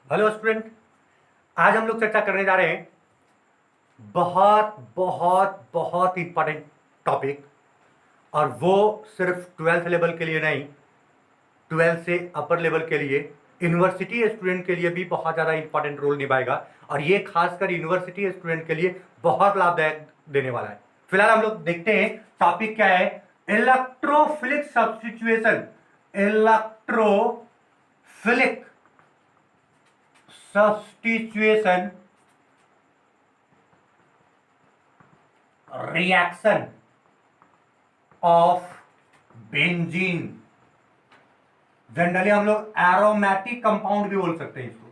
Hello student. आज हम लोग चर्चा करने जा रहे हैं बहुत बहुत बहुत इंपॉर्टेंट टॉपिक, और वो सिर्फ ट्वेल्थ लेवल के लिए नहीं, ट्वेल्थ से अपर लेवल के लिए, यूनिवर्सिटी स्टूडेंट के लिए भी बहुत ज़्यादा इंपॉर्टेंट रोल निभाएगा। और ये खासकर यूनिवर्सिटी स्टूडेंट के लिए बहुत लाभदायक देने वाला है। फिलहाल हम लोग देखते हैं टॉपिक क्या है। Electrophilic substitution. Electrophilic substitution reaction of benzene. Generally हम लोग एरोमेटिक कंपाउंड भी बोल सकते हैं, इसको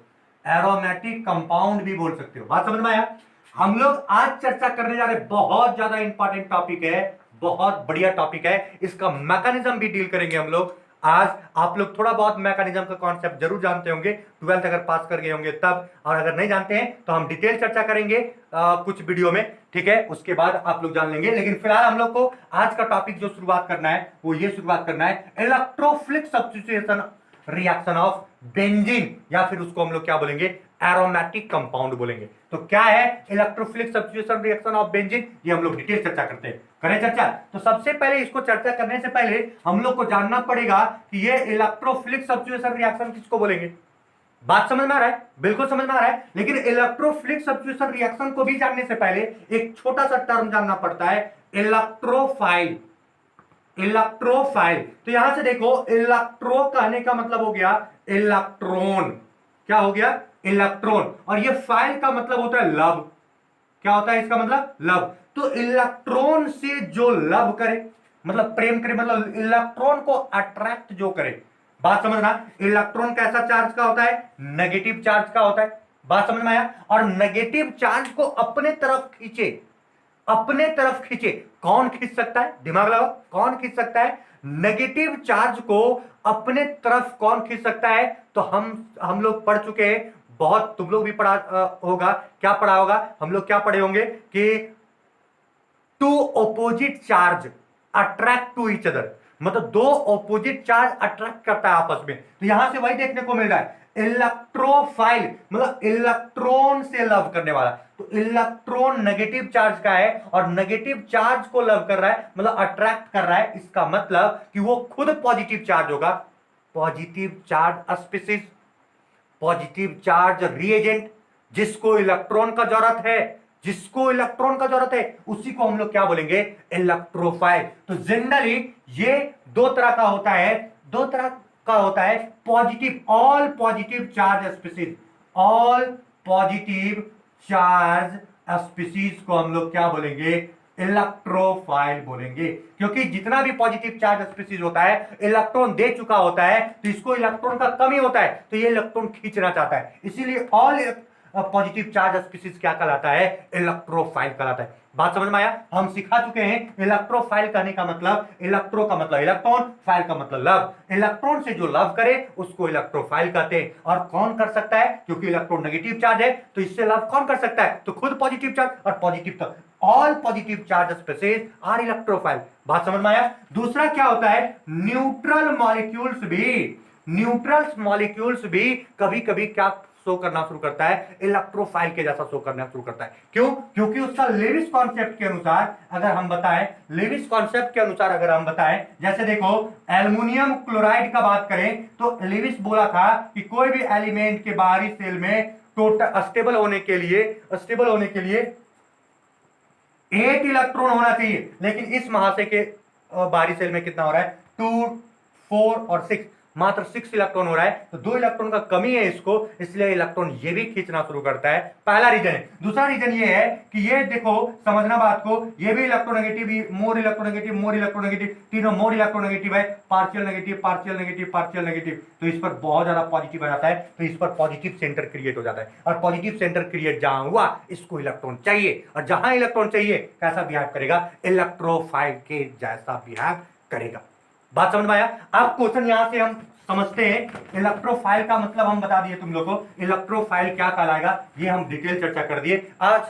एरोमेटिक कंपाउंड भी बोल सकते हो। बात समझ में आया? हम लोग आज चर्चा करने जा रहे हैं, बहुत ज्यादा इंपॉर्टेंट टॉपिक है, बहुत बढ़िया टॉपिक है। इसका मैकेनिज्म भी डील करेंगे हम लोग आज। आप लोग थोड़ा बहुत मैकेनिज्म का कॉन्सेप्ट जरूर जानते होंगे, ट्वेल्थ अगर पास कर गए होंगे तब, और अगर नहीं जानते हैं तो हम डिटेल चर्चा करेंगे कुछ वीडियो में, ठीक है? उसके बाद आप लोग जान लेंगे। लेकिन फिलहाल हम लोग को आज का टॉपिक जो शुरुआत करना है वो ये शुरुआत करना है electrophilic substitution reaction of benzene, या फिर उसको हम लोग क्या बोलेंगे, एरोमेटिक कंपाउंड बोलेंगे। तो क्या है electrophilic substitution reaction of benzene, ये हम लोग डिटेल चर्चा करते हैं। करें चर्चा? तो सबसे पहले इसको चर्चा करने से पहले हम लोग को जानना पड़ेगा कि ये इलेक्ट्रोफिलिक सब्स्टिट्यूएशन रिएक्शन किसको बोलेंगे। बात समझ में आ रहा है? बिल्कुल समझ में आ रहा है। लेकिन इलेक्ट्रोफिलिक सब्स्टिट्यूएशन रिएक्शन को भी जानने से पहले एक छोटा सा टर्म जानना पड़ता है, इलेक्ट्रोफाइल। इलेक्ट्रोफाइल, तो यहां से देखो, इलेक्ट्रो कहने का मतलब हो गया इलेक्ट्रॉन। क्या हो गया? इलेक्ट्रॉन। और ये फाइल का मतलब होता है लव। क्या होता है इसका मतलब? लव। तो इलेक्ट्रॉन से जो लव करे, मतलब प्रेम करे, मतलब इलेक्ट्रॉन को अट्रैक्ट जो करे। बात समझना, इलेक्ट्रॉन कैसा चार्ज का होता है? नेगेटिव चार्ज का होता है। बात समझ में आया? और नेगेटिव चार्ज को अपने तरफ खींचे, अपने तरफ खींचे। कौन खींच सकता है? दिमाग लगाओ, कौन खींच सकता है? नेगेटिव चार्ज को अपने तरफ कौन खींच सकता है? तो हम लोग पढ़ चुके हैं, बहुत तुम लोग भी पढ़ा होगा। क्या पढ़ा होगा? हम लोग क्या पढ़े होंगे कि two opposite charge attract to each other, मतलब दो ऑपोजिट चार्ज अट्रैक्ट करता है आपस में। तो यहां से वही देखने को मिल रहा है, इलेक्ट्रोफाइल मतलब इलेक्ट्रॉन से लव करने वाला। तो इलेक्ट्रॉन नेगेटिव चार्ज का है और नेगेटिव चार्ज को लव कर रहा है, मतलब अट्रैक्ट कर रहा है। इसका मतलब कि वो खुद पॉजिटिव चार्ज होगा, positive charge species, positive charge reagent. जिसको इलेक्ट्रॉन का जरूरत है, जिसको इलेक्ट्रॉन का जरूरत है, उसी को हम लोग क्या बोलेंगे? इलेक्ट्रोफाइल। तो जनरली ये दो तरह का होता है, दो तरह का होता है। Positive, all positive charge species, all positive charge species को हम लोग क्या बोलेंगे? इलेक्ट्रोफाइल बोलेंगे। क्योंकि जितना भी पॉजिटिव चार्ज स्पीशीज होता है, इलेक्ट्रॉन दे चुका होता है, तो इसको इलेक्ट्रॉन का कमी होता है, तो ये इलेक्ट्रॉन खींचना चाहता है। इसीलिए ऑल पॉजिटिव चार्ज स्पीशीज क्या कहलाता है? इलेक्ट्रोफाइल कहलाता है। बात समझ में आया? हम सिखा चुके हैं इलेक्ट्रोफाइल कहने का मतलब, इलेक्ट्रो का मतलब इलेक्ट्रॉन, फाइल का मतलब लव। इलेक्ट्रॉन से जो लव करे उसको इलेक्ट्रोफाइल कहते हैं। और कौन कर सकता है? क्योंकि इलेक्ट्रॉन नेगेटिव चार्ज है, तो इससे लव कौन कर सकता है? तो खुद पॉजिटिव चार्ज और पॉजिटिव तक, all positive charge species are electrophile. बात समझ में आया? दूसरा क्या होता है? न्यूट्रल मॉलिक्यूल्स भी, न्यूट्रल मॉलिक्यूल्स भी कभी कभी क्या शो करना शुरू करता है? इलेक्ट्रोफाइल के जैसा शो करना शुरू करता है। क्यों? क्योंकि उसका लेविस कॉन्सेप्ट के अनुसार अगर हम बताएं, लेविस कॉन्सेप्ट के अनुसार अगर हम बताएं, जैसे देखो एल्युमिनियम क्लोराइड का बात करें तो लेविस बोला था कि कोई भी एलिमेंट के बाहरी सेल में टोटल स्टेबल होने के लिए, स्टेबल होने के लिए 8 इलेक्ट्रॉन होना चाहिए। लेकिन इस महाशय के बाहरी सेल में कितना हो रहा है? 2, 4 और 6, मात्र 6 इलेक्ट्रॉन हो रहा है। तो 2 इलेक्ट्रॉन का कमी है इसको, इसलिए इलेक्ट्रॉन ये भी खींचना शुरू करता है। पहला रीजन है। दूसरा रीजन ये है कि ये देखो, समझना बात को, ये भी electronegative, more electronegative, more electronegative, तीनों मोर इलेक्ट्रोनेगेटिव है, partial negative, partial negative, partial negative. तो इस पर बहुत ज्यादा पॉजिटिव आ जाता है, तो इस पर पॉजिटिव सेंटर क्रिएट हो जाता है। और पॉजिटिव सेंटर क्रिएट जहां हुआ, इसको इलेक्ट्रॉन चाहिए, और जहां इलेक्ट्रॉन चाहिए कैसा बिहेव करेगा? इलेक्ट्रोफाइल के जैसा बिहेव करेगा। बात समझ में आया? अब क्वेश्चन यहां से हम समझते हैं। इलेक्ट्रोफाइल का मतलब हम बता दिए तुम लोगों को, इलेक्ट्रोफाइल क्या कहलाएगा ये हम डिटेल चर्चा कर दिए। आज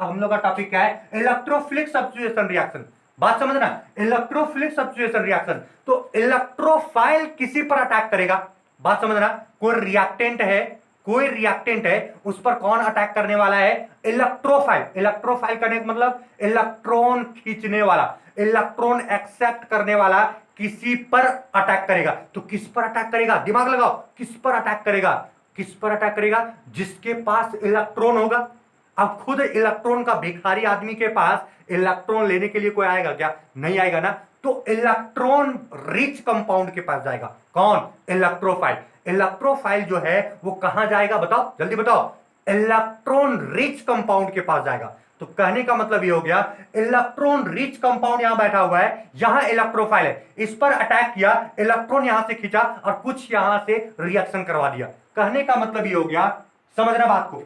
हम लोग का टॉपिक क्या है? Electrophilic substitution reaction. बात समझना, इलेक्ट्रोफिलिक सब्स्टिट्यूएशन रिएक्शन। तो इलेक्ट्रोफाइल किसी पर अटैक करेगा? बात समझना, कोई रिएक्टेंट है, कोई रिएक्टेंट है उस पर कौन अटैक करने वाला है? इलेक्ट्रोफाइल। इलेक्ट्रोफाइल करने का मतलब इलेक्ट्रॉन खींचने वाला, इलेक्ट्रॉन एक्सेप्ट करने वाला किसी पर अटैक करेगा। तो किस पर अटैक करेगा? दिमाग लगाओ, किस पर अटैक करेगा? किस पर अटैक करेगा? जिसके पास इलेक्ट्रॉन होगा। अब खुद इलेक्ट्रॉन का भिखारी आदमी के पास इलेक्ट्रॉन लेने के लिए कोई आएगा क्या? नहीं आएगा ना। तो इलेक्ट्रॉन रिच कंपाउंड के पास जाएगा। कौन? इलेक्ट्रोफाइल। इलेक्ट्रोफाइल जो है वो कहां जाएगा? बताओ, जल्दी बताओ। इलेक्ट्रॉन रिच कंपाउंड के पास जाएगा। तो कहने का मतलब ये हो गया, इलेक्ट्रॉन रिच कंपाउंड यहां बैठा हुआ है, यहां इलेक्ट्रोफाइल है, इस पर अटैक किया, इलेक्ट्रॉन यहां से खींचा और कुछ यहां से रिएक्शन करवा दिया। कहने का मतलब ये हो गया, समझना बात को,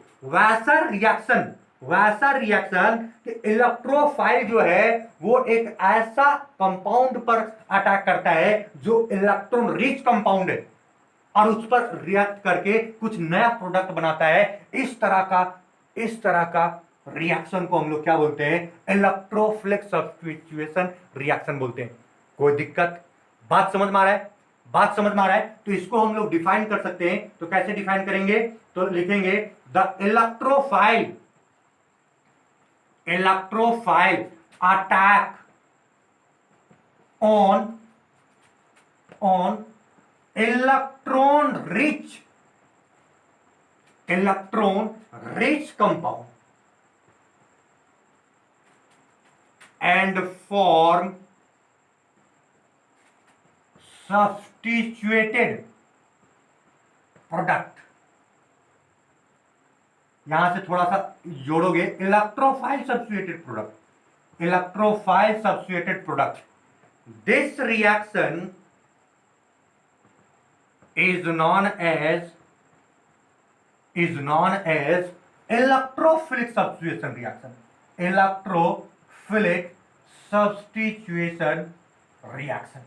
वैसा रिएक्शन कि इलेक्ट्रोफाइल जो है वो एक ऐसा कंपाउंड पर अटैक करता है जो इलेक्ट्रॉन रिच कंपाउंड है और उस पर रिएक्ट करके कुछ नया प्रोडक्ट बनाता है। इस तरह का रिएक्शन को हम लोग क्या बोलते हैं? इलेक्ट्रोफिलिक सब्स्टिट्यूशन रिएक्शन बोलते हैं। कोई दिक्कत? बात समझ में आ रहा है? बात समझ में आ रहा है? तो इसको हम लोग डिफाइन कर सकते हैं। तो कैसे डिफाइन करेंगे? तो लिखेंगे the electrophile attack on electron rich compound and form substituted product। यहां से थोड़ा सा जोड़ोगे, electrophile substituted product. This reaction is known as electrophilic substitution reaction। Electrophilic substitution reaction.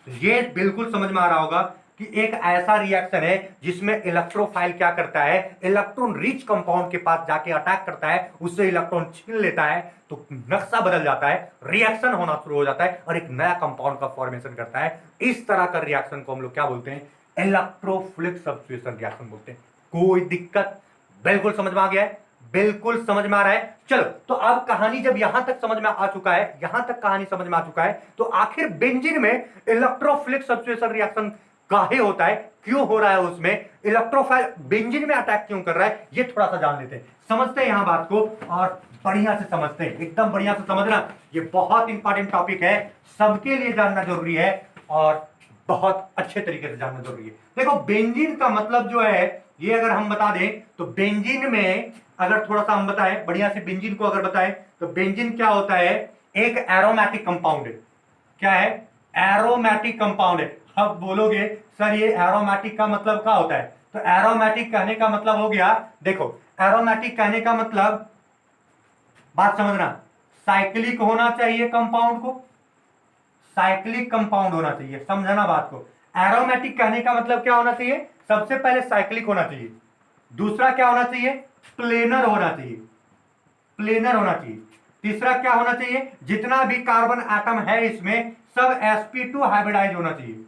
तो ये बिल्कुल समझ में आ रहा होगा कि एक ऐसा रिएक्शन है जिसमें इलेक्ट्रोफाइल क्या करता है? इलेक्ट्रॉन रिच कंपाउंड के पास जाके अटैक करता है, उससे इलेक्ट्रॉन छीन लेता है, तो नक्शा बदल जाता है, रिएक्शन होना शुरू हो जाता है और एक नया कंपाउंड का फॉर्मेशन करता है। इस तरह का रिएक्शन को हम लोग क्या बोलते हैं? इलेक्ट्रोफिलिक सब्स्टिट्यूशन रिएक्शन बोलते हैं। कोई दिक्कत? बिल्कुल समझ में आ गया है? बिल्कुल समझ में आ रहा है? चलो, तो अब कहानी जब यहां तक समझ में आ चुका है, यहां तक कहानी समझ में आ चुका है, तो आखिर बेंजीन में इलेक्ट्रोफिलिक सब्स्टिट्यूशन रिएक्शन काहे होता है, क्यों हो रहा है, उसमें इलेक्ट्रोफाइल बेंजीन में अटैक क्यों कर रहा है, ये थोड़ा सा जान लेते हैं, समझते हैं यहां बात को और बढ़िया से समझते हैं, एकदम बढ़िया से समझना। ये बहुत इंपॉर्टेंट टॉपिक है, सबके लिए जानना जरूरी है और बहुत अच्छे तरीके से जानना जरूरी है। देखो, बेंजीन का मतलब जो है, ये अगर हम बता दें तो बेंजीन में अगर थोड़ा सा हम बताएं, बढ़िया से बेंजीन को अगर बताएं तो बेंजीन क्या होता है? एक एरोमेटिक कंपाउंड है। क्या है? एरोमेटिक कंपाउंड है। अब बोलोगे सर ये एरोमेटिक का मतलब क्या होता है? तो एरोमेटिक कहने का मतलब हो गया, देखो एरोमेटिक कहने का मतलब, बात समझना, साइक्लिक होना चाहिए कंपाउंड को, साइक्लिक कंपाउंड होना चाहिए, समझना बात को। एरोमेटिक कहने का मतलब क्या होना चाहिए? सबसे पहले साइक्लिक होना चाहिए, दूसरा क्या होना चाहिए? प्लेनर होना चाहिए, प्लेनर होना चाहिए। तीसरा क्या होना चाहिए? जितना भी कार्बन एटम है इसमें सब sp2 हाइब्रिडाइज होना चाहिए,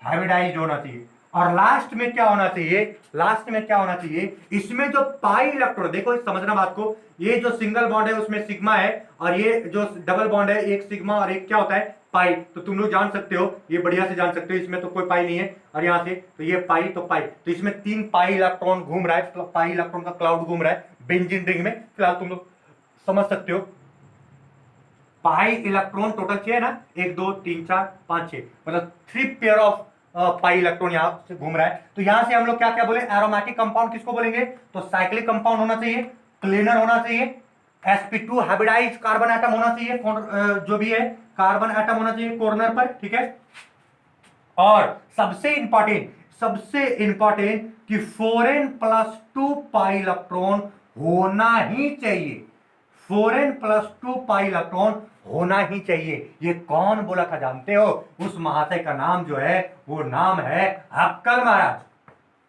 हाइब्रिडाइज होना चाहिए। और लास्ट में क्या होना चाहिए? लास्ट में क्या होना चाहिए? इसमें जो पाई इलेक्ट्रॉन, देखो समझना बात को, ये जो सिंगल बॉन्ड है उसमें सिग्मा है और ये जो डबल बॉन्ड है एक सिग्मा और एक क्या होता है? पाई। तो तुम लोग जान सकते हो, ये बढ़िया से जान सकते हो, इसमें तो कोई पाई नहीं है और यहां से तो ये पाई, तो पाई, तो इसमें 3 पाई इलेक्ट्रॉन घूम रहा है, पाई इलेक्ट्रॉन का क्लाउड घूम रहा है बेंजीन रिंग में। फिलहाल तुम लोग समझ सकते हो, पाई इलेक्ट्रॉन टोटल 6 है ना, 1 2 3 4 5 6, मतलब 3 पेयर ऑफ पाई इलेक्ट्रॉन यहां से घूम रहा है। तो यहां से हम लोग क्या क्या बोले? एरोमेटिक कंपाउंड किसको बोलेंगे? तो साइक्लिक कंपाउंड होना चाहिए, प्लेनर होना चाहिए, sp2 हाइब्रिडाइज कार्बन एटम होना चाहिए, जो भी है कार्बन एटम होना चाहिए कॉर्नर पर, ठीक है। और सबसे इंपॉर्टेंट कि 4n+2 पाई इलेक्ट्रॉन होना ही चाहिए, 4n+2 पाई इलेक्ट्रॉन होना ही चाहिए। ये कौन बोला था जानते हो? उस महाशय का नाम जो है वो नाम है हक्कल महाराज।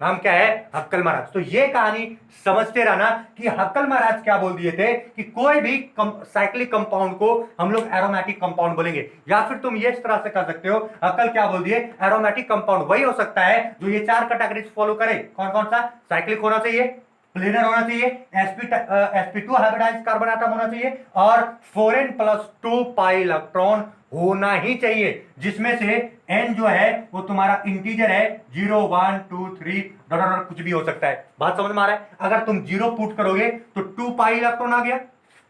नाम क्या है, हक्कल महाराज। तो ये कहानी समझते रहना कि हक्कल महाराज क्या बोल दिए थे कि कोई भी साइक्लिक कंपाउंड को हम लोग एरोमेटिक कंपाउंड बोलेंगे, या फिर तुम ये इस तरह से कर सकते हो, हक्कल क्या बोल दिए, एरोमेटिक कंपाउंड वही हो सकता है जो ये 4 कैटेगरीज फॉलो करे। कौन कौन सा, साइक्लिक होना चाहिए, प्लेनर होना चाहिए, sp2 हाइब्रिडाइज्ड कार्बन एटम होना चाहिए, और 4n+2 पाई इलेक्ट्रॉन होना ही चाहिए, जिसमें से n जो है वो तुम्हारा इंटीजर है, 0 1 2 3 कुछ भी हो सकता है। बात समझ में आ रहा है? अगर तुम 0 पुट करोगे तो 2 पाई इलेक्ट्रॉन आ गया।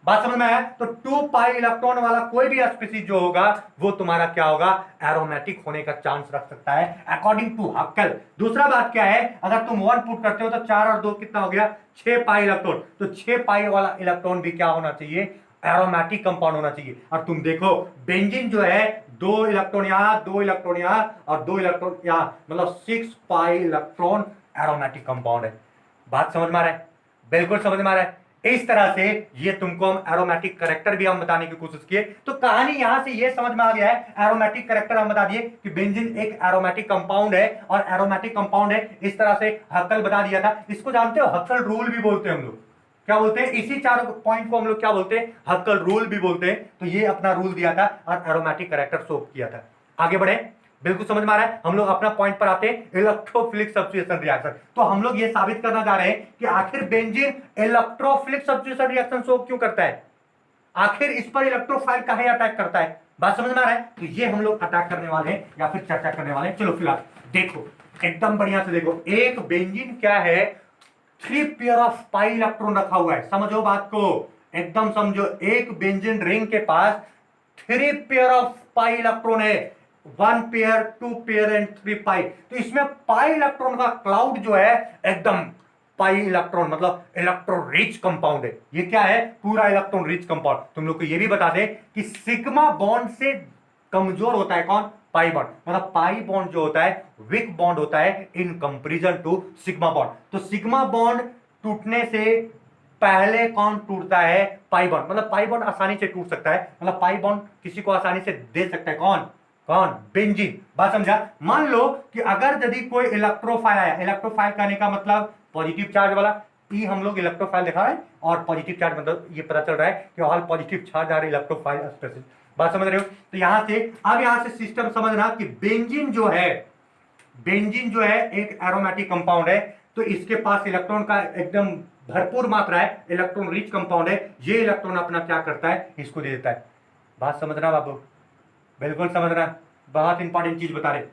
बात समझ में आया? तो 2 पाई इलेक्ट्रॉन वाला कोई भी स्पीसीज जो होगा वो तुम्हारा क्या होगा, एरोमेटिक होने का चांस रख सकता है अकॉर्डिंग टू हक्कल। दूसरा बात क्या है, अगर तुम 1 पुट करते हो तो 4 और 2 कितना हो गया, 6 पाई इलेक्ट्रॉन। तो 6 पाई वाला इलेक्ट्रॉन भी क्या होना चाहिए, एरोमेटिक कंपाउंड होना चाहिए। और तुम देखो बेंजीन जो है 2 इलेक्ट्रॉन यहां, 2 इलेक्ट्रॉन यहां और 2 इलेक्ट्रॉन यहां, मतलब 6 पाई इलेक्ट्रॉन एरोमेटिक कंपाउंड है। बात समझ में आ रहा है? बिल्कुल समझ में आ रहा है। इस तरह से ये तुमको हम एरोमेटिक करेक्टर भी हम बताने की कोशिश किए। तो कहानी यहां से ये समझ में आ गया है, एरोमेटिक करेक्टर हम बता दिए कि बेंजीन एक एरोमेटिक कंपाउंड है और एरोमेटिक कंपाउंड है, इस तरह से हक्कल बता दिया था। इसको जानते हो, हक्कल रूल भी बोलते हैं हम लोग। क्या बोलते हैं, इसी चारों पॉइंट को हम लोग क्या बोलते हैं, हक्कल रूल भी बोलते हैं। तो ये अपना रूल दिया था और एरोमेटिक करेक्टर शो किया था। आगे बढ़े, बिल्कुल समझ में आ रहा है? हम लोग अपना पॉइंट पर आते हैं, इलेक्ट्रोफिलिक सब्स्टिट्यूशन रिएक्शन। तो हम लोग ये साबित करना जा रहे हैं कि आखिर benzene electrophilic substitution reaction show क्यों करता है, आखिर इस पर इलेक्ट्रोफाइल काहे अटैक करता है। बात समझ में आ रहा है? तो ये हम लोग अटैक करने वाले हैं या फिर चर्चा करने वाले हैं। चलो फिलहाल देखो एकदम बढ़िया से देखो, एक बेंजीन क्या है, 3 पेयर ऑफ पाई इलेक्ट्रॉन रखा हुआ है। समझो बात को, एकदम समझो। एक बेंजीन रिंग के पास 3 पेयर ऑफ पाई इलेक्ट्रॉन है, 1 पेयर 2 पेयर एंड 3 पाई। तो इसमें पाई इलेक्ट्रॉन का क्लाउड जो है एकदम पाई इलेक्ट्रॉन, मतलब इलेक्ट्रॉन रिच कंपाउंड है। ये क्या है, पूरा इलेक्ट्रॉन रिच कंपाउंड। तुम लोग को ये भी बता दें कि सिग्मा बॉन्ड से कमजोर होता है कौन, पाई बॉन्ड। मतलब पाई बॉन्ड जो होता है वीक बॉन्ड होता है in comparison to sigma bond. तो सिग्मा बॉन्ड टूटने से पहले कौन टूटता है, पाई बॉन्ड। मतलब पाई बॉन्ड आसानी से टूट सकता है, मतलब पाई बॉन्ड किसी को आसानी से दे सकता है कौन, कौन, बेंजीन। बात समझा? मान लो कि अगर यदि कोई इलेक्ट्रोफाइल आया, इलेक्ट्रोफाइल कहने का मतलब पॉजिटिव चार्ज वाला, ई हम लोग इलेक्ट्रोफाइल दिखा रहे हैं, और पॉजिटिव चार्ज मतलब ये पता चल रहा है कि all positive charge are electrophile species. बात समझ रहे हो? तो यहां से अब यहां से सिस्टम समझना कि बेंजीन जो है, बेंजीन जो है एक एरोमेटिक कंपाउंड है। तो इसके पास इलेक्ट्रॉन का एकदम भरपूर मात्रा है, इलेक्ट्रॉन रिच कंपाउंड है। ये इलेक्ट्रॉन अपना क्या करता है, इसको दे देता है। बात समझना बाबू, बिल्कुल समझना, बहुत इंपॉर्टेंट चीज बता रहे।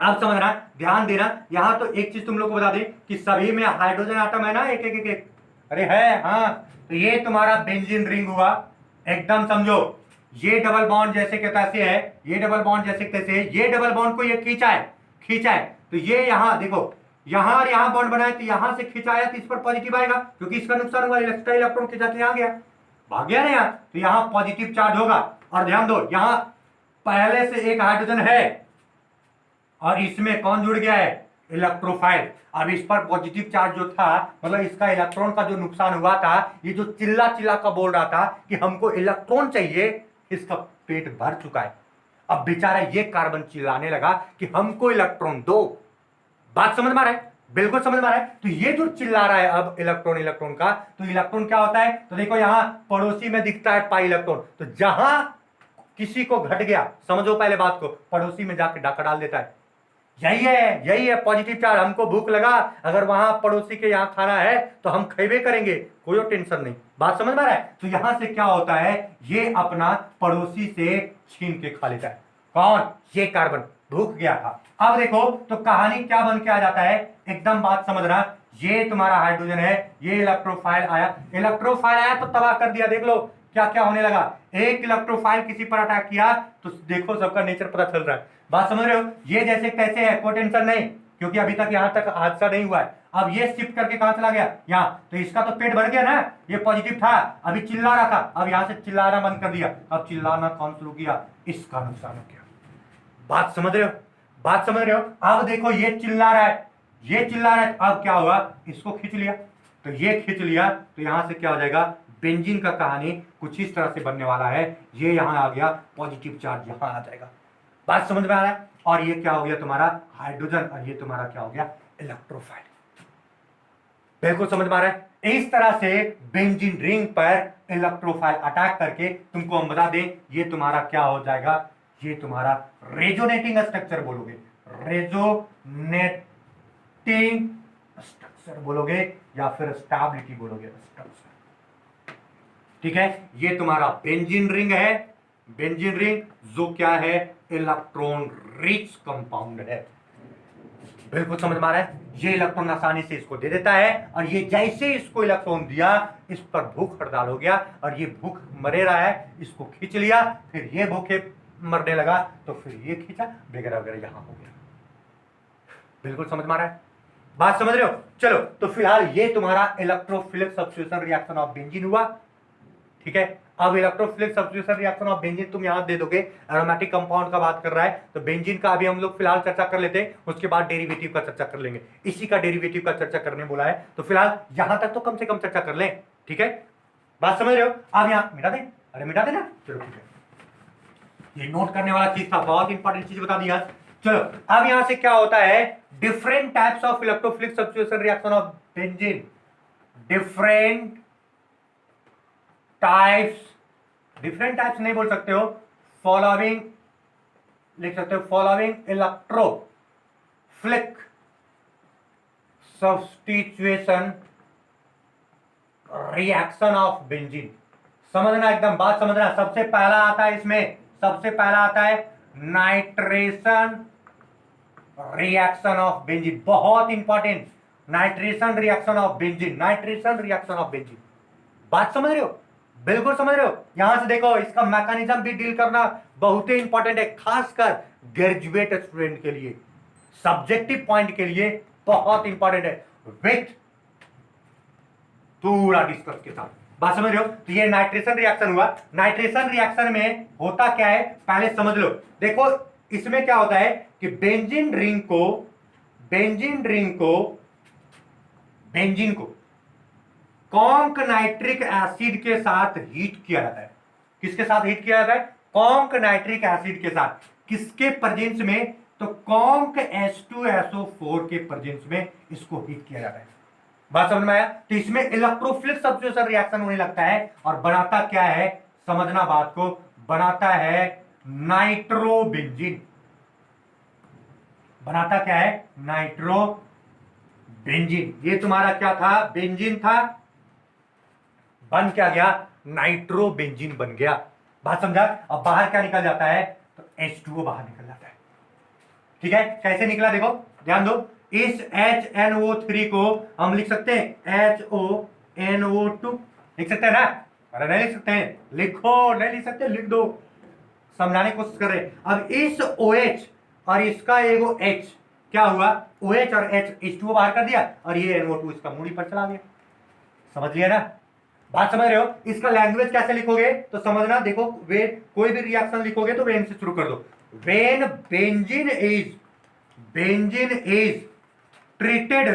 आप समझना, ध्यान देना। यहां तो एक चीज तुम लोग को बता दें कि सभी में हाइड्रोजन आटम है ना, एक एक एक, एक। अरे है, हाँ। तो ये तुम्हारा बेंजीन रिंग हुआ, एकदम समझो। ये डबल बॉन्ड जैसे के तैसे है, ये डबल बॉन्ड जैसे तैसे है, ये डबल बॉन्ड को ये खींचा है, खींचा है। तो ये यहां देखो, यहां और यहां बॉन्ड बनाए, तो यहां से खिंचाया तो इस पर पॉजिटिव आएगा, क्योंकि इसका नुकसान हुआ, एक्स्ट्रा इलेक्ट्रॉन खिंचा के यहां गया, भाग गया ना यहाँ। तो यहां पॉजिटिव चार्ज होगा। और ध्यान दो, यहां पहले से एक हाइड्रोजन है और इसमें कौन जुड़ गया है, इलेक्ट्रोफाइल। अब इस पर पॉजिटिव चार्ज जो था, मतलब इसका इलेक्ट्रॉन का जो नुकसान हुआ था, ये जो चिल्ला चिल्ला का बोल रहा था कि हमको इलेक्ट्रॉन चाहिए, इसका पेट भर चुका है। अब बेचारा ये कार्बन चिल्लाने लगा कि हमको इलेक्ट्रॉन दो। बात समझ में आ रहा है? बिल्कुल समझ में आ रहा है। तो ये जो चिल्ला रहा है अब इलेक्ट्रॉन, इलेक्ट्रॉन का, तो इलेक्ट्रॉन क्या होता है, तो देखो यहां पड़ोसी में दिखता है पाई इलेक्ट्रॉन। तो जहां किसी को घट गया, समझो पहले बात को, पड़ोसी में जाकर डाका डाल देता है। यही है पॉजिटिव चार्ज। हमको भूख लगा, अगर वहां पड़ोसी के यहाँ खाना है तो हम खेबे करेंगे, कोई टेंशन नहीं। बात समझ में आ रहा है? तो यहां से क्या होता है, ये अपना पड़ोसी से छीन के खा लेता है। कौन, ये कार्बन भूख गया था। अब देखो तो कहानी क्या बन के आ जाता है, एकदम बात समझना। ये तुम्हारा हाइड्रोजन है, ये इलेक्ट्रोफाइल आया, इलेक्ट्रोफाइल आया तो तबाह कर दिया। देख लो क्या क्या होने लगा, एक इलेक्ट्रोफाइल किसी पर अटैक किया तो देखो सबका नेचर पता चल रहा है। बात समझ रहे हो? ये जैसे कैसे है, कोई टेंशन नहीं, क्योंकि अभी तक यहां तक हादसा नहीं हुआ है। अब ये शिफ्ट करके कहां चला गया, यहाँ। तो इसका तो पेट भर गया ना, ये पॉजिटिव था, अभी चिल्ला रहा था, अब यहां से चिल्लाना बंद कर दिया। अब चिल्लाना कौन शुरू किया, इसका नुकसान हो गया। बात समझ रहे हो? बात समझ रहे हो? अब देखो ये चिल्ला रहा है, ये चिल्ला रहा है, अब क्या हुआ, इसको खींच लिया। तो ये खींच लिया तो यहां से क्या हो जाएगा, बेंजीन का कहानी कुछ इस तरह से बनने वाला है। ये यहां आ गया, पॉजिटिव चार्ज यहां आ जाएगा। बात समझ में आ रहा है? और ये क्या हो गया तुम्हारा हाइड्रोजन, और ये तुम्हारा क्या हो गया, इलेक्ट्रोफाइल। बिल्कुल समझ में आ रहा है। इस तरह से बेंजीन रिंग पर इलेक्ट्रोफाइल अटैक करके तुमको हम बता दें ये तुम्हारा क्या हो जाएगा, ये तुम्हारा रेजोनेटिंग स्ट्रक्चर बोलोगे, रेजोनेटिंग स्ट्रक्चर बोलोगे या फिर स्टेबिलिटी बोलोगे, स्ट्रक्चर। ठीक है, ये तुम्हारा बेंजीन रिंग है। बेंजीन रिंग जो क्या है, इलेक्ट्रॉन रिच कंपाउंड है। बिल्कुल समझ में आ रहा है। ये इलेक्ट्रॉन आसानी से इसको दे देता है और ये जैसे इसको इलेक्ट्रॉन दिया इस पर भूख हड़ताल हो गया और ये भूख मरे रहा है, इसको खींच लिया, फिर ये भूखे मरने लगा तो फिर ये खींचा वगैरह वगैरह, यहां हो गया। बिल्कुल समझ में आ रहा है, बात समझ रहे हो। चलो तो फिलहाल ये तुम्हारा electrophilic substitution reaction of benzene हुआ। ठीक है, अब electrophilic substitution reaction of benzene तुम यहां दे दोगे, एरोमेटिक कंपाउंड का बात कर रहा है तो बेंजीन का अभी हम लोग फिलहाल चर्चा कर लेते हैं, उसके बाद डेरिवेटिव का चर्चा कर लेंगे। इसी का डेरिवेटिव का चर्चा करने बोला है तो फिलहाल यहां तक तो कम से कम चर्चा कर लें। ठीक है, बात समझ रहे हो। अब यहां मिटा दें, अरे मिटा देना, चलो ठीक है, ये नोट करने वाला चीज था, बहुत इंपॉर्टेंट चीज बता दिया। चलो अब यहां से क्या होता है, different types of electrophilic substitution reaction of benzene, different types नहीं बोल सकते हो, फॉलोइंग लिख सकते हो, following electrophilic substitution reaction of benzene. समझना, एकदम बात समझना। सबसे पहला आता है इसमें, सबसे पहला आता है नाइट्रेशन रिएक्शन ऑफ बेंजीन, बहुत important, nitration reaction of benzene, nitration reaction of benzene. बात समझ रहे हो, बिल्कुल समझ रहे हो। यहां से देखो इसका मैकेनिज्म भी डील करना बहुत ही इंपॉर्टेंट है, खासकर ग्रेजुएट स्टूडेंट के लिए, सब्जेक्टिव पॉइंट के लिए बहुत इंपॉर्टेंट है, विथ पूरा डिस्कस के साथ। बात समझ रहे हो। तो ये नाइट्रेशन रिएक्शन हुआ। नाइट्रेशन रिएक्शन में होता क्या है पहले समझ लो। देखो इसमें क्या होता है कि बेंजीन को कॉन्क नाइट्रिक एसिड के साथ हीट किया जाता है। किसके साथ हीट किया जाता है, कॉन्क नाइट्रिक एसिड के साथ। किसके प्रेजेंस में, तो कॉन्क H2SO4 के प्रेजेंस में इसको हीट किया जाता है। बात समझ में आया। तो इसमें इलेक्ट्रोफिलिक सब्स्टिट्यूशन रिएक्शन होने लगता है और बनाता क्या है, समझना बात को, बनाता है नाइट्रोबेंजीन। बनाता क्या है, नाइट्रोबेंजीन। ये तुम्हारा क्या था, बेंजीन था, बन क्या गया, नाइट्रोबेंजीन बन गया। बात समझा। अब बाहर क्या निकल जाता है, तो H2O बाहर निकल जाता है। ठीक है, कैसे निकला देखो, ध्यान दो। इस HNO3 को हम लिख सकते हैं HONO2, लिख सकते हैं ना, अरे नहीं लिख सकते हैं, लिखो, नहीं लिख सकते लिख दो, समझाने की कोशिश कर रहे हैं। अब इस OH और इसका एगो H क्या हुआ, OH और H H2O बाहर कर दिया और ये NO2 इसका मूडी पर चला गया। समझ लिया ना, बात समझ रहे हो। इसका लैंग्वेज कैसे लिखोगे तो समझना, देखो वे कोई भी रिएक्शन लिखोगे तो वेन से शुरू कर दो। When benzene is treated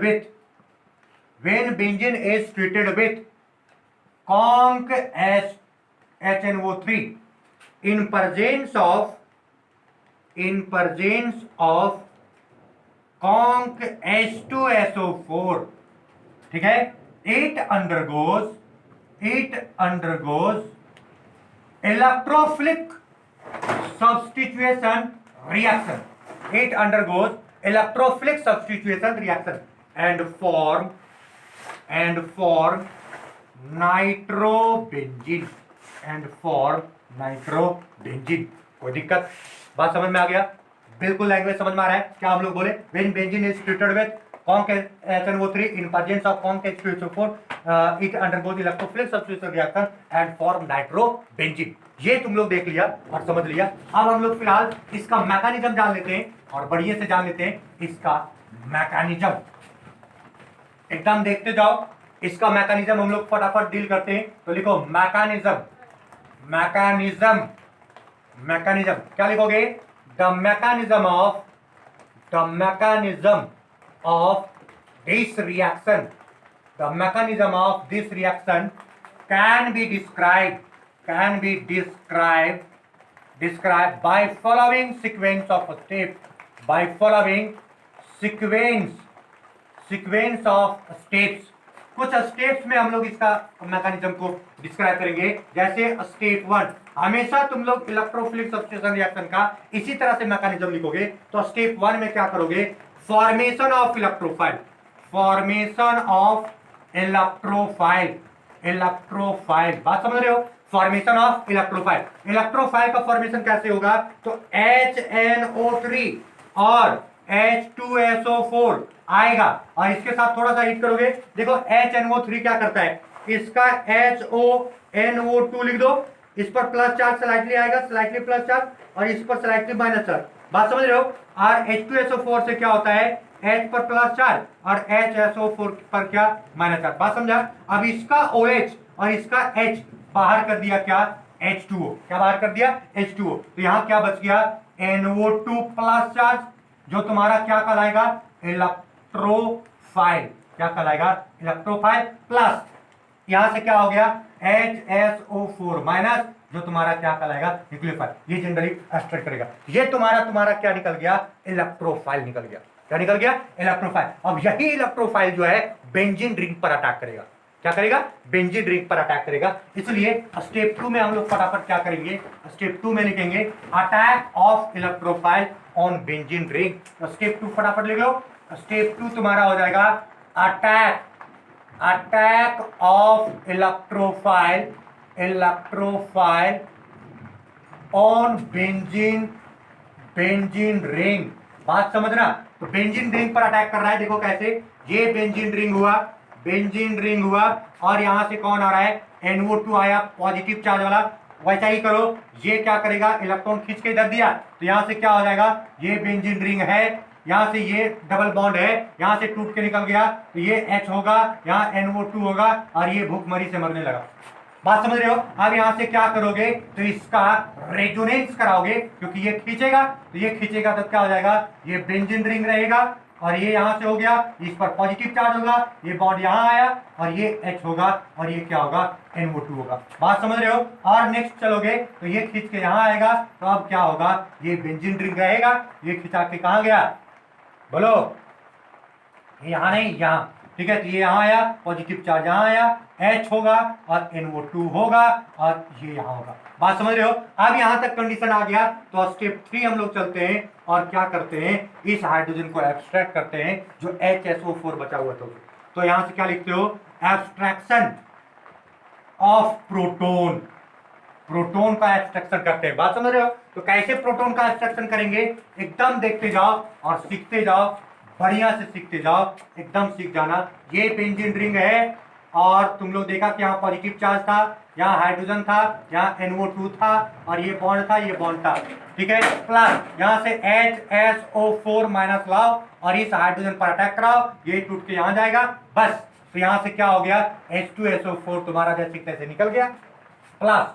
with when benzene is treated with conc HNO3 in presence of conc H2SO4, ठीक है, it undergoes electrophilic substitution reaction. It undergoes electrophilic substitution reaction and form nitrobenzene कोई दिक्कत, बात समझ में आ गया, बिल्कुल लैंग्वेज समझ में आ रहा है। क्या हम लोग बोले, when benzene is treated with conc HNO3 in presence of conc H2SO4 it undergoes electrophilic substitution reaction and form nitrobenzene। ये तुम लोग देख लिया और समझ लिया। अब हम लोग फिलहाल इसका मैकेनिज्म जान लेते हैं और बढ़िया से जान लेते हैं इसका मैकेनिज्म, एकदम देखते जाओ। इसका मैकेनिज्म हम लोग फटाफट डील करते हैं। तो लिखो मैकेनिज्म क्या लिखोगे, the mechanism of this reaction, the mechanism of this reaction can be described by following sequence of steps, by following sequence of steps. कुछ स्टेप्स में हम लोग इसका मैकेनिज्म को डिस्क्राइब करेंगे। जैसे स्टेप 1, हमेशा तुम लोग इलेक्ट्रोफिलिक सब्स्टिट्यूशन रिएक्शन का इसी तरह से मैकेनिज्म लिखोगे। तो स्टेप 1 में क्या करोगे, formation of electrophile, formation of electrophile, electrophile, बात समझ रहे हो, फॉर्मेशन ऑफ इलेक्ट्रोफाइल। इलेक्ट्रोफाइल का फॉर्मेशन कैसे होगा, तो HNO3 और H2SO4 आएगा और इसके साथ थोड़ा सा हिट करोगे। देखो HNO3 क्या करता है, इसका HONO2 लिख दो, इस पर प्लस चार्ज स्लाइटली आएगा, स्लाइटली प्लस चार्ज, और इस पर स्लाइटली माइनस चार्ज, बात समझ रहे हो। और H2SO4 से क्या होता है, H पर प्लस चार्ज और HSO4 पर क्या, माइनस चार्ज, बात समझा। अब इसका OH और इसका H बाहर कर दिया क्या, H2O, क्या बाहर कर दिया, H2O। तो यहां क्या बच गया, NO2 प्लस चार्ज, जो तुम्हारा क्या कहलाएगा, इलेक्ट्रोफाइल, क्या कहलाएगा, इलेक्ट्रोफाइल, प्लस यहां से क्या हो गया, HSO4 माइनस, जो तुम्हारा क्या कहलाएगा, न्यूक्लियोफाइल। ये जनरली एब्स्ट्रैक्ट करेगा, ये तुम्हारा क्या निकल गया, इलेक्ट्रोफाइल निकल गया, क्या निकल गया, इलेक्ट्रोफाइल। अब यही इलेक्ट्रोफाइल जो है बेंजीन रिंग पर अटैक करेगा, क्या करेगा, बेंजीन रिंग पर अटैक करेगा। इसलिए स्टेप 2 में हम लोग फटाफट क्या करेंगे, स्टेप 2 में लिखेंगे attack of electrophile on benzene ring. Step 2 फटाफट लिख लो। स्टेप 2 तुम्हारा हो जाएगा attack, attack of electrophile, electrophile on benzene, benzene ring, बात समझना। तो बेंजीन रिंग पर अटैक कर रहा है, देखो कैसे, ये बेंजीन रिंग हुआ, बेंजीन रिंग हुआ, और यहां से कौन आ रहा है, NO2 आया, पॉजिटिव चार्ज वाला। वैसा ही करो, ये क्या करेगा, इलेक्ट्रॉन खींच के इधर दिया, तो यहां से क्या हो जाएगा, ये बेंजीन रिंग है, यहां से ये डबल बॉन्ड है, यहां से टूट के निकल गया, तो ये H होगा, यहाँ NO2 होगा, और ये भूखमरी से मरने लगा, बात समझ रहे हो। अब यहां से क्या करोगे, तो इसका रेजोनेंस कराओगे, क्योंकि ये खींचेगा, तो ये खींचेगा तो क्या हो जाएगा, ये बेंजीन रिंग रहेगा, और ये यहां से हो गया, इस पर पॉजिटिव चार्ज होगा, ये बॉन्ड यहां आया, और ये H होगा, और ये क्या होगा, NO2 होगा, बात समझ रहे हो। और नेक्स्ट चलोगे तो ये खींच के यहां आएगा, तो अब क्या होगा, ये बेंजीन रिंग रहेगा, ये खिंचा के कहां गया, बोलो, यहां नहीं, यहां, ठीक है। तो ये यहां आया, पॉजिटिव चार्ज यहां आया, H होगा और NO2 होगा, और ये यहां होगा, बात समझ रहे हो। अब यहां तक कंडीशन आ गया, तो स्टेप 3 हम लोग चलते हैं और क्या करते हैं, इस हाइड्रोजन को एब्स्ट्रैक्ट करते हैं, जो HSO4 बचा हुआ था। तो यहां से क्या लिखते हो, एब्स्ट्रैक्शन ऑफ प्रोटोन, प्रोटोन का एब्स्ट्रैक्शन करते हैं, बात समझ रहे हो। तो कैसे प्रोटोन का एब्स्ट्रैक्शन करेंगे, एकदम देखते जाओ और सीखते जाओ, बढ़िया से सीखते जाओ, एकदम सीख जाना। ये बेंजीन रिंग है, और तुम लोग देखा कि यहाँ पॉजिटिव चार्ज था, यहाँ हाइड्रोजन था, यहाँ NO2 था, और ये बॉन्ड था, ये बॉन्ड था, ठीक है। प्लस यहाँ से HSO4 माइनस लाओ, और इस हाइड्रोजन पर अटैक कराओ, ये टूट के यहाँ जाएगा, बस। तो यहाँ से क्या हो गया, H2SO4 तुम्हारा जैसे तैसे निकल गया, प्लस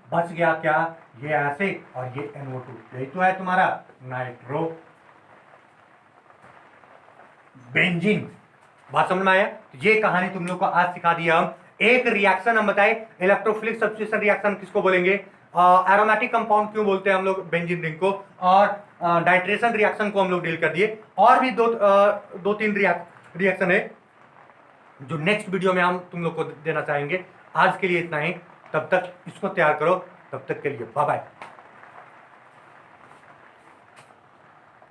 बच गया क्या, ये ऐसे, और ये NO2, यही तो है तुम्हारा नाइट्रो बेंजीन, बात समझ में आया। ये कहानी तुम लोग को आज सिखा दिया हम। एक रिएक्शन हम बताए, इलेक्ट्रोफिलिक सब्स्टिट्यूशन रिएक्शन किसको बोलेंगे, एरोमेटिक कंपाउंड क्यों बोलते हैं हम लोग बेंजीन रिंग को, और नाइट्रेशन रिएक्शन को हम लोग डील कर दिए। और भी दो तीन रिएक्शन है जो नेक्स्ट वीडियो में हम तुम लोग को देना चाहेंगे। आज के लिए इतना ही, तब तक इसको तैयार करो, तब तक के लिए बाय बाय।